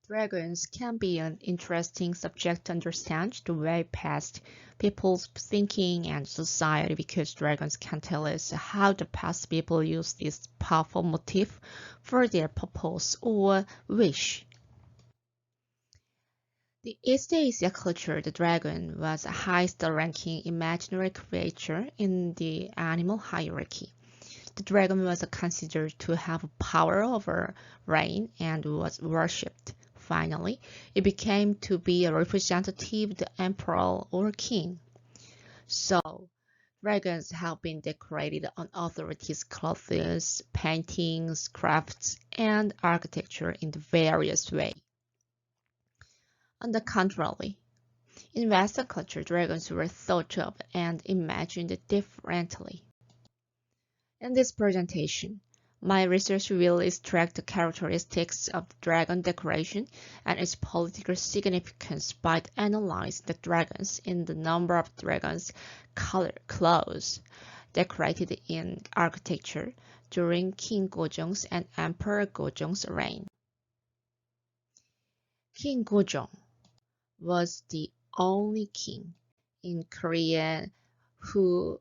Dragons can be an interesting subject to understand the way past people's thinking and society because dragons can tell us how the past people used this powerful motif for their purpose or wish. The East Asia culture, the dragon was a highest-ranking imaginary creature in the animal hierarchy. The dragon was considered to have power over rain and was worshipped. Finally, it became to be a representative of the emperor or king. So, dragons have been decorated on authorities' clothes, paintings, crafts, and architecture in various ways. On the contrary, in Western culture, dragons were thought of and imagined differently. In this presentation, my research will extract the characteristics of dragon decoration and its political significance by analyzing the dragons in the number of dragons color clothes decorated in architecture during King Gojong's and Emperor Gojong's reign. King Gojong was the only king in Korea who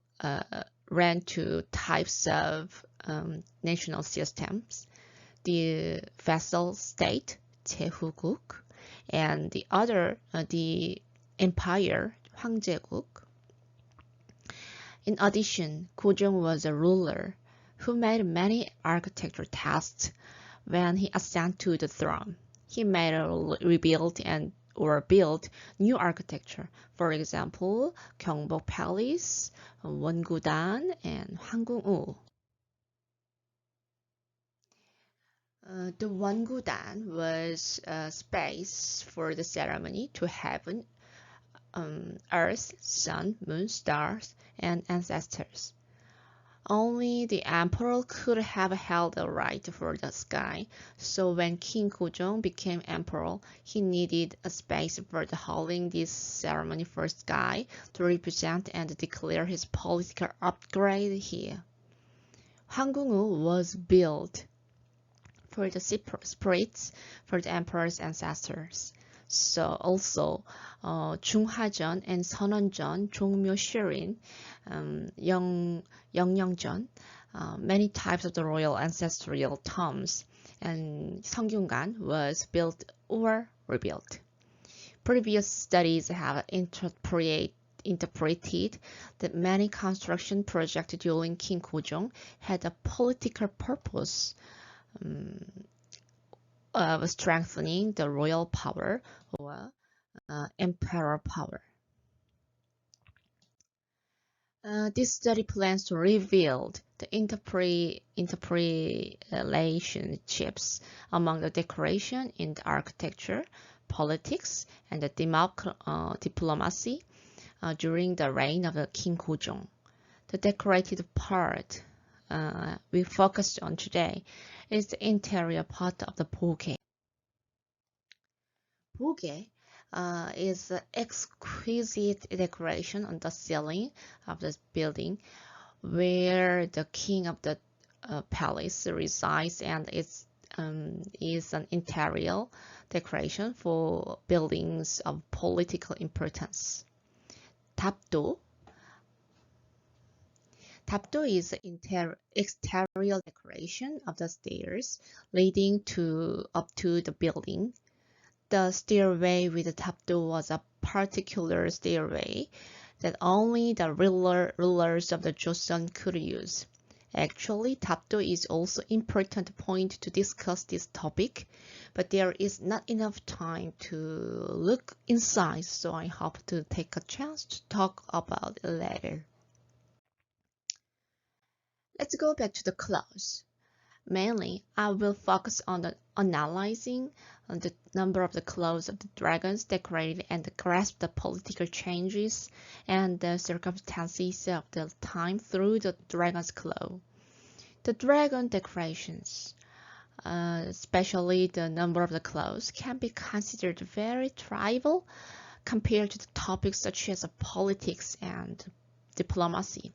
ran two types of national systems, the vassal state, 제후국, and the other, the empire, 황제국. In addition, Gojong was a ruler who made many architectural tasks when he ascended to the throne. He made a rebuilt and or built new architecture. For example, Gyeongbok Palace, 원구단, and 황궁우. The 원구단 was a space for the ceremony to heaven, earth, sun, moon, stars, and ancestors. Only the emperor could have held the right for the sky, so when King Gojong became emperor, he needed a space for holding this ceremony for sky to represent and declare his political upgrade here. 황궁우 was built for the spirits for the emperor's ancestors. So also 중하전 and 선원전, 종묘시rin, 영영전, many types of the royal ancestral tombs, and 성균관 was built or rebuilt. Previous studies have interpreted that many construction projects during King Gojong had a political purpose of strengthening the royal power or emperor power. This study plans to reveal the interrelationships among the decoration in the architecture, politics, and the diplomacy during the reign of King Gojong. The decorated part we focused on today is the interior part of the boge. Boge is an exquisite decoration on the ceiling of the building where the king of the palace resides, and it is an interior decoration for buildings of political importance. Tapdo is exterior decoration of the stairs leading up to the building. The stairway with the tapdo was a particular stairway that only the rulers of the Joseon could use. Actually, tapdo is also an important point to discuss this topic, but there is not enough time to look inside, so I hope to take a chance to talk about it later. Let's go back to the clothes. Mainly, I will focus on analyzing the number of the clothes of the dragons decorated and grasp the political changes and the circumstances of the time through the dragon's clothes. The dragon decorations, especially the number of the clothes, can be considered very trivial compared to the topics such as politics and diplomacy.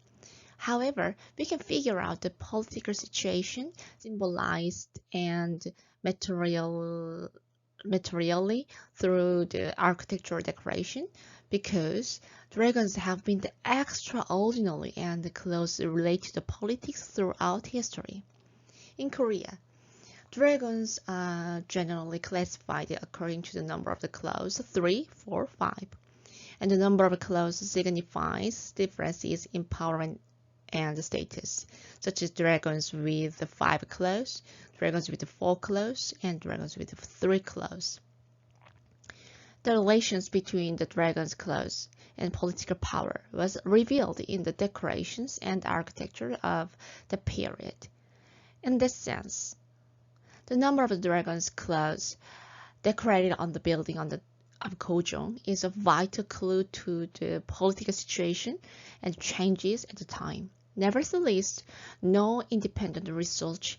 However, we can figure out the political situation symbolized and material materially through the architectural decoration because dragons have been extraordinary and closely related to politics throughout history. In Korea, dragons are generally classified according to the number of the claws 3, 4, 5, and the number of claws signifies differences in power and status, such as dragons with 5 claws, dragons with 4 claws, and dragons with 3 claws. The relations between the dragon's claws and political power was revealed in the decorations and architecture of the period. In this sense, the number of the dragon's claws decorated on the building of Gojong is a vital clue to the political situation and changes at the time. Nevertheless, no independent research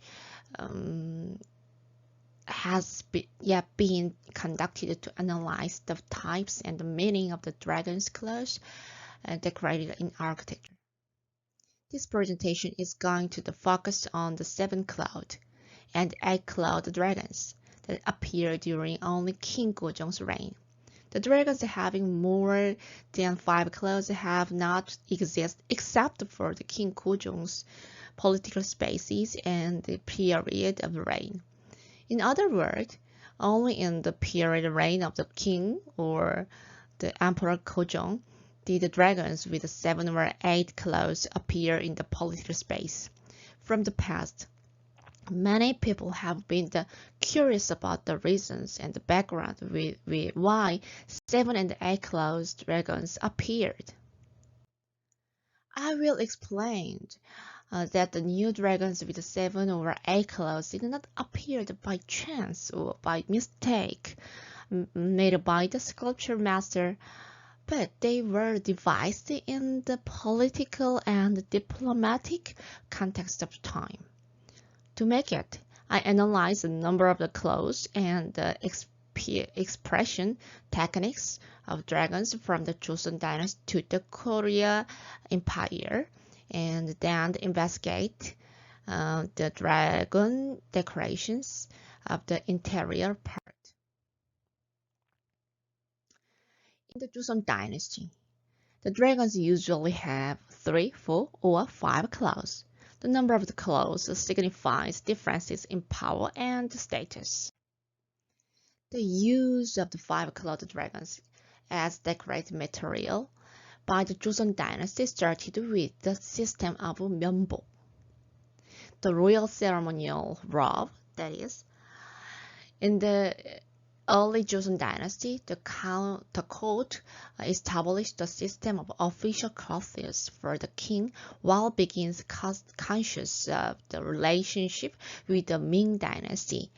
has yet been conducted to analyze the types and the meaning of the dragon's claws decorated in architecture. This presentation is going to focus on the 7-clawed and 8-clawed dragons that appeared during only King Gojong's reign. The dragons having more than 5 claws have not existed except for the King Gojong's political spaces and the period of reign. In other words, only in the period reign of the king or the Emperor Gojong did the dragons with 7 or 8 claws appear in the political space. From the past, many people have been curious about the reasons and the background with why 7 and 8 claws dragons appeared. I will explain that the new dragons with 7 or 8 claws did not appear by chance or by mistake made by the sculpture master, but they were devised in the political and diplomatic context of time. To make it, I analyzed the number of the claws and the expression techniques of dragons from the Joseon dynasty to the Korea Empire, and then investigate the dragon decorations of the interior part. In the Joseon dynasty, the dragons usually have 3, 4, or 5 claws. The number of the claws signifies differences in power and status. The use of the 5-clawed dragons as decorative material by the Joseon dynasty started with the system of myeonbok, the royal ceremonial robe, that is. In the early Joseon dynasty, the court established the system of official clothes for the king while being conscious of the relationship with the Ming dynasty.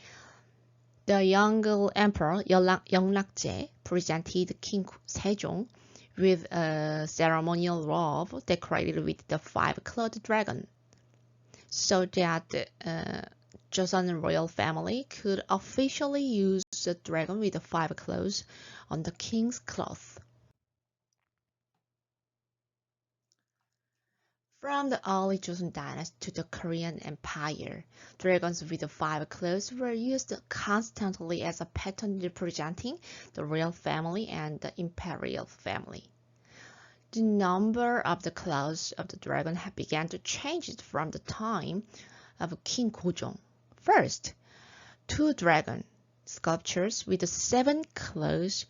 The younger emperor Yeongnakje presented King Sejong with a ceremonial robe decorated with the 5-clawed dragon, so that the Joseon royal family could officially use the dragon with the 5 claws on the king's cloth. From the early Joseon dynasty to the Korean Empire, dragons with the 5 claws were used constantly as a pattern representing the royal family and the imperial family. The number of the claws of the dragon began to change from the time of King Gojong. First, 2 dragon sculptures with 7 claws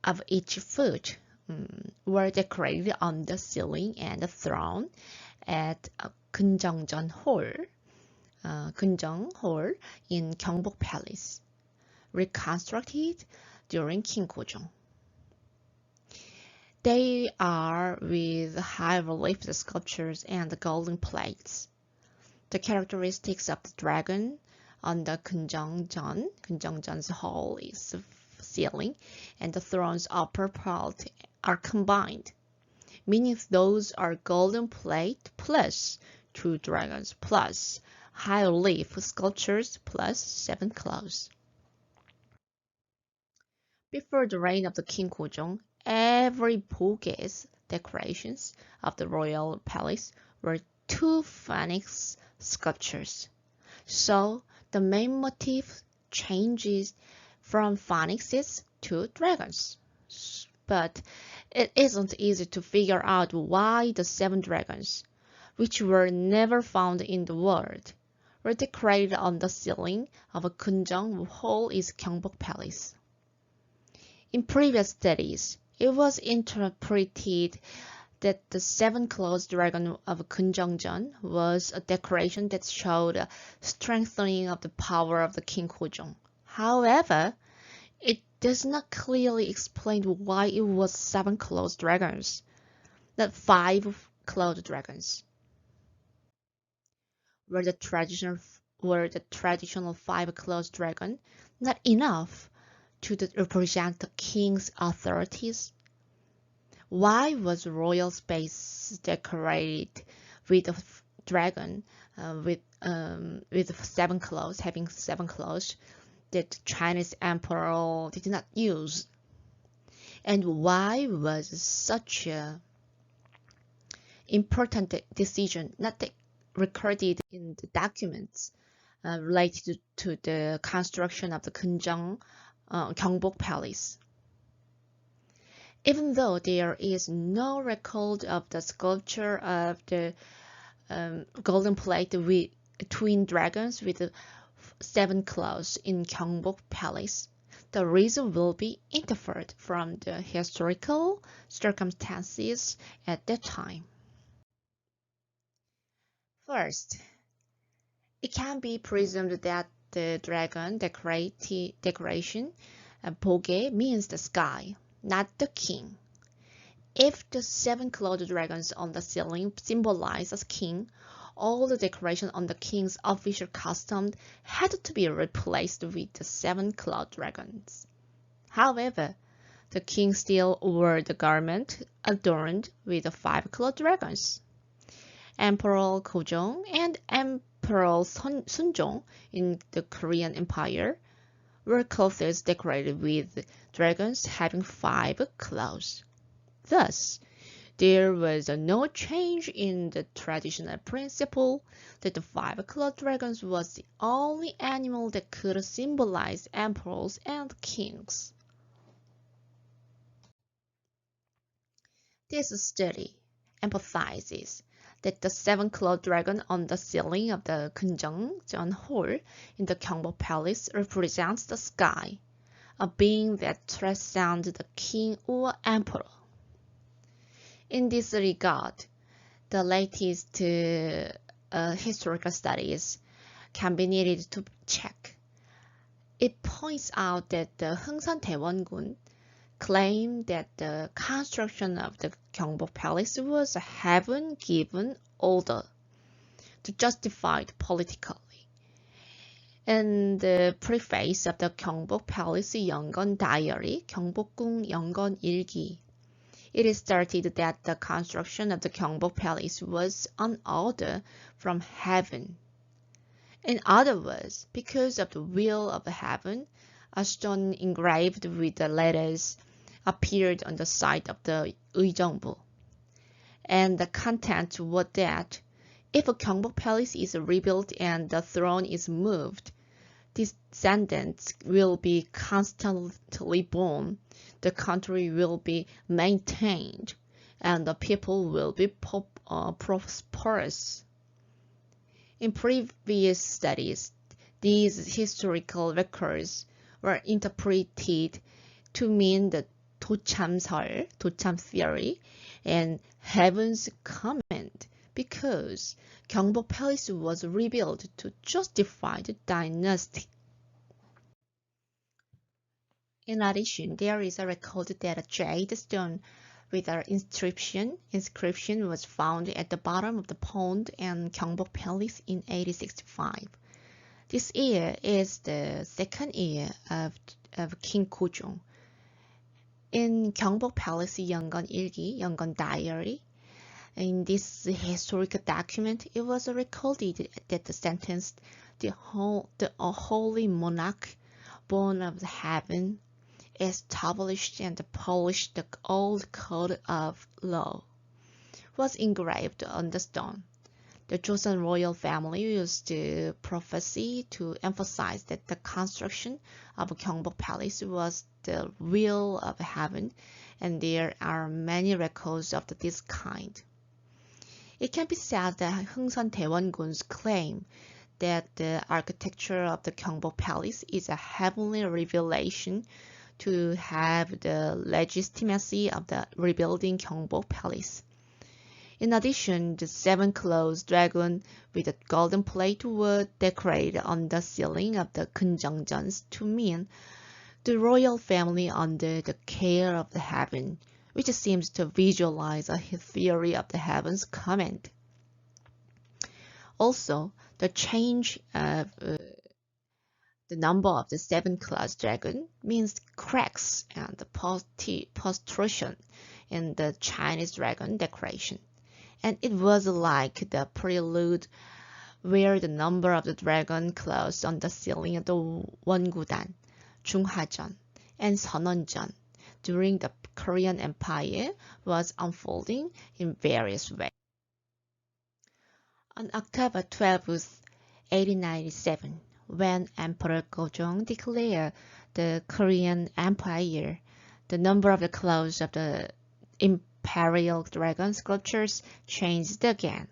of each foot were decorated on the ceiling and the throne at Gyeongjeon Hall in Gyeongbok Palace, reconstructed during King Gojong. They are with high relief sculptures and golden plates. The characteristics of the dragon on the Gyeongjeon's hall is ceiling and the throne's upper part are combined, meaning those are golden plate plus 2 dragons plus high relief sculptures plus 7 claws. Before the reign of the King Gojong, every bogus decorations of the royal palace were 2 phoenix sculptures. So the main motif changes from phoenixes to dragons. But it isn't easy to figure out why the 7 dragons, which were never found in the world, were decorated on the ceiling of a Gojong Hall in Gyeongbok Palace. In previous studies, it was interpreted that the 7-clawed dragon of Gyeongjeon was a decoration that showed a strengthening of the power of the King Gojong. However, it does not clearly explain why it was 7-clawed dragons, not 5-clawed dragons. Were the traditional 5-clawed dragon not enough to represent the king's authorities? Why was royal space decorated with a dragon with 7 claws, having 7 claws that the Chinese emperor did not use? And why was such a important decision not recorded in the documents related to the construction of the Gyeongbok Palace? Even though there is no record of the sculpture of the golden plate with twin dragons with 7 claws in Gyeongbok Palace, the reason will be inferred from the historical circumstances at that time. First, it can be presumed that the dragon decoration Boge means the sky, not the king. If the 7-clawed dragons on the ceiling symbolize a king, all the decoration on the king's official costume had to be replaced with the 7-clawed dragons. However, the king still wore the garment adorned with the 5-clawed dragons. Emperor Gojong and Emperor Sunjong in the Korean Empire were clothes decorated with dragons having 5 claws. Thus, there was no change in the traditional principle that the 5-clawed dragons was the only animal that could symbolize emperors and kings. This study emphasizes that the 7-clawed dragon on the ceiling of the Gyeongjeon Hall in the Gyeongbok Palace represents the sky, a being that transcends the king or emperor. In this regard, the latest historical studies can be needed to check. It points out that the Hungsan Daewongun claimed that the construction of the Gyeongbok Palace was a heaven-given order to justify it politically. In the preface of the Gyeongbok Palace Yeongeon Diary, Gyeongbokgung Yeongeon Ilgi, it is stated that the construction of the Gyeongbok Palace was an order from heaven. In other words, because of the will of heaven, a stone engraved with the letters appeared on the side of the Uijeongbu. And the content was that if a Gyeongbok Palace is rebuilt and the throne is moved, descendants will be constantly born, the country will be maintained, and the people will be prosperous. In previous studies, these historical records were interpreted to mean the 도참 theory, and heaven's command, because Gyeongbok Palace was rebuilt to justify the dynasty. In addition, there is a record that a jade stone with an inscription was found at the bottom of the pond in Gyeongbok Palace in 1865. This year is the second year of King Gojong. In Gyeongbok Palace Yeongeon Ilgi, Yeongeon Diary, in this historical document, it was recorded that the sentence, the holy monarch, born of heaven, established and polished the old code of law, was engraved on the stone. The Joseon royal family used the prophecy to emphasize that the construction of Gyeongbok Palace was the will of heaven, and there are many records of this kind. It can be said that Hungsan Daewongun's claim that the architecture of the Gyeongbok Palace is a heavenly revelation to have the legitimacy of the rebuilding Gyeongbok Palace. In addition, the seven-clawed dragon with a golden plate was decorated on the ceiling of the Gojong to mean the royal family under the care of the heaven, which seems to visualize a theory of the heaven's command. Also, the change of the number of the seven-clawed dragon means cracks and protrusion in the Chinese dragon decoration. And it was like the prelude where the number of the dragon claws on the ceiling of the Wongudan, Junghajeon, and Seononjeon during the Korean Empire was unfolding in various ways. On October 12, 1897, when Emperor Gojong declared the Korean Empire, the number of the claws of the imperial dragon sculptures changed again.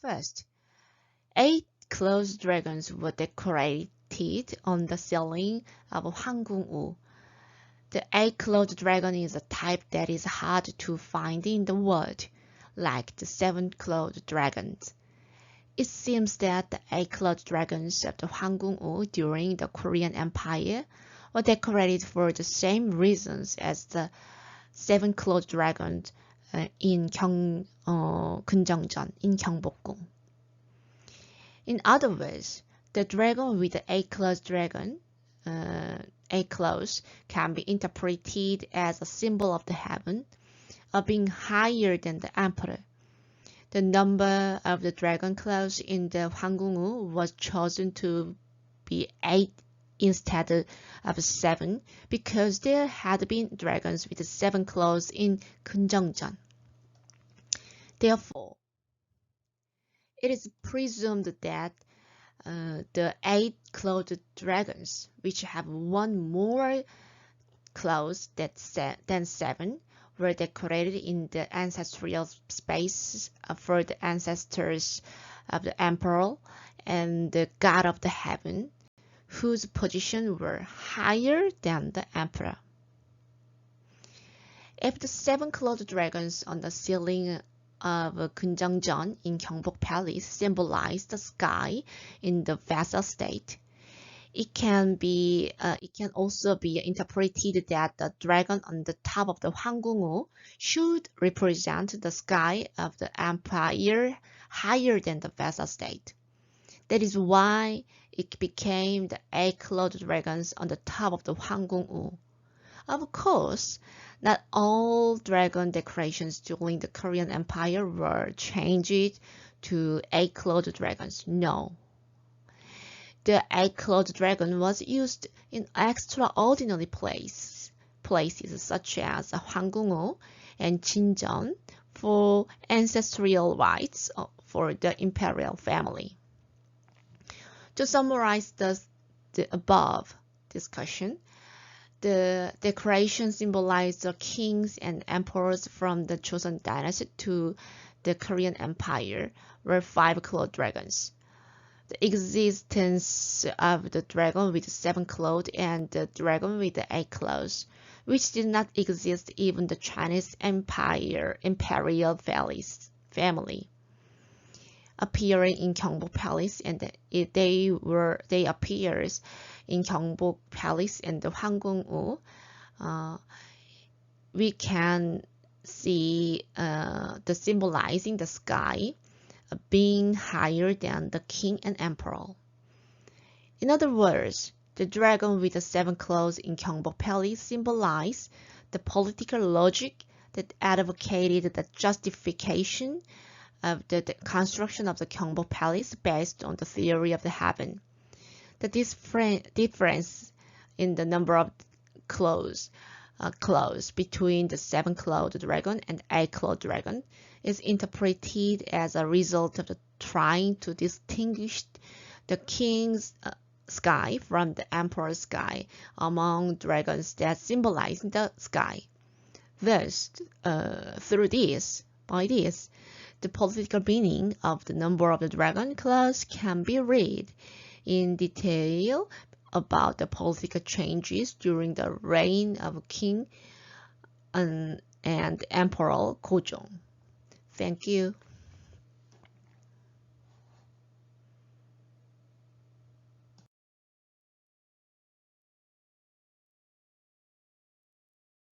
First, 8 clawed dragons were decorated on the ceiling of Hwanggung-woo. The 8-clawed dragon is a type that is hard to find in the world, like the 7-clawed dragons. It seems that the 8-clawed dragons of the Hwanggung-woo during the Korean Empire were decorated for the same reasons as the 7-clawed dragon in Gyeongjeon in Gyeongbokgung. In other words, the dragon with the 8-clawed dragon, 8 claws, can be interpreted as a symbol of the heaven, of being higher than the emperor. The number of the dragon claws in the Hwanggung-woo was chosen to be 8 instead of 7 because there had been dragons with 7 claws in Gyeongjeon. Therefore, it is presumed that the 8-clawed dragons, which have 1 more claws than 7, were decorated in the ancestral space for the ancestors of the emperor and the god of the heaven, whose position were higher than the emperor. If the 7-clawed dragons on the ceiling of Gyeongjeon in Gyeongbok Palace symbolize the sky in the vassal state, it can also be interpreted that the dragon on the top of the Hwanggung-woo should represent the sky of the empire higher than the vassal state. That is why it became the 8-clawed dragons on the top of the Hwanggung-woo. Of course, not all dragon decorations during the Korean Empire were changed to 8-clawed dragons. No. The 8-clawed dragon was used in extraordinary places such as Hwanggung-woo and Jinjeon for ancestral rites for the imperial family. To summarize the above discussion, the decoration symbolized the kings and emperors from the Joseon dynasty to the Korean Empire were 5-clawed dragons. The existence of the dragon with 7 claws and the dragon with the 8 claws, which did not exist even the Chinese imperial family, appearing in Gyeongbok Palace, and they appears in Gyeongbok Palace and the Hwanggung-woo. We can see the symbolizing the sky being higher than the king and emperor. In other words, the dragon with the 7 claws in Gyeongbok Palace symbolized the political logic that advocated the justification of the construction of the Gyeongbok Palace based on the theory of the heaven. The difference in the number of claws between the 7-clawed dragon and 8-clawed dragon is interpreted as a result of trying to distinguish the king's sky from the emperor's sky among dragons that symbolize the sky. Thus, by this, the political meaning of the number of the dragon claws can be read in detail about the political changes during the reign of King and Emperor Gojong. Thank you.